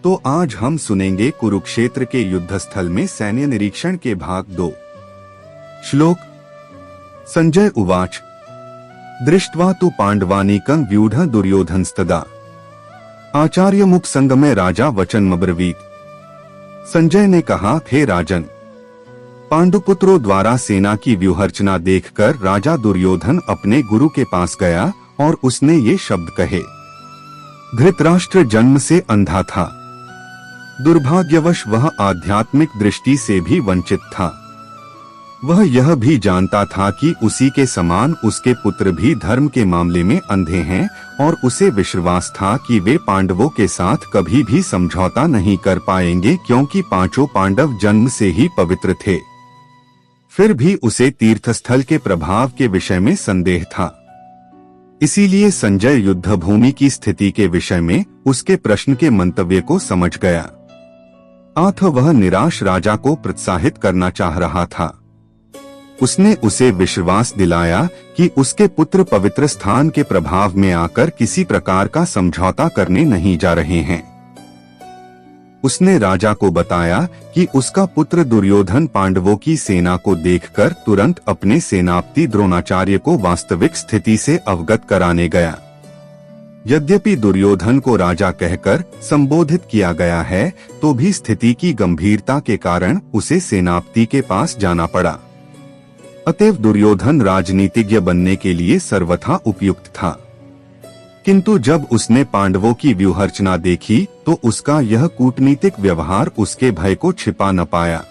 तो आज हम सुनेंगे कुरुक्षेत्र के युद्धस्थल में सैन्य निरीक्षण के भाग 2। श्लोक। संजय उवाच दृष्ट्वा तु पांडवानीकं व्यूढ़ दुर्योधनस्तदा आचार्य मुख संगमे राजा वचनमब्रवीत। संजय ने कहा, हे राजन, पांडुपुत्रों द्वारा सेना की व्यूहरचना देखकर राजा दुर्योधन अपने गुरु के पास गया और उसने ये शब्द कहे। धृतराष्ट्र जन्म से अंधा था, दुर्भाग्यवश वह आध्यात्मिक दृष्टि से भी वंचित था। वह यह भी जानता था कि उसी के समान उसके पुत्र भी धर्म के मामले में अंधे हैं और उसे विश्वास था कि वे पांडवों के साथ कभी भी समझौता नहीं कर पाएंगे, क्योंकि पांचों पांडव जन्म से ही पवित्र थे। फिर भी उसे तीर्थस्थल के प्रभाव के विषय में संदेह था। इसीलिए संजय युद्धभूमि की स्थिति के विषय में उसके प्रश्न के मंतव्य को समझ गया। अथ वह निराश राजा को प्रोत्साहित करना चाह रहा था। उसने उसे विश्वास दिलाया कि उसके पुत्र पवित्र स्थान के प्रभाव में आकर किसी प्रकार का समझौता करने नहीं जा रहे हैं। उसने राजा को बताया कि उसका पुत्र दुर्योधन पांडवों की सेना को देखकर तुरंत अपने सेनापति द्रोणाचार्य को वास्तविक स्थिति से अवगत कराने गया। यद्यपि दुर्योधन को राजा कहकर संबोधित किया गया है, तो भी स्थिति की गंभीरता के कारण उसे सेनापति के पास जाना पड़ा। अतएव दुर्योधन राजनीतिज्ञ बनने के लिए सर्वथा उपयुक्त था। किंतु जब उसने पांडवों की व्यूहरचना देखी तो उसका यह कूटनीतिक व्यवहार उसके भय को छिपा न पाया।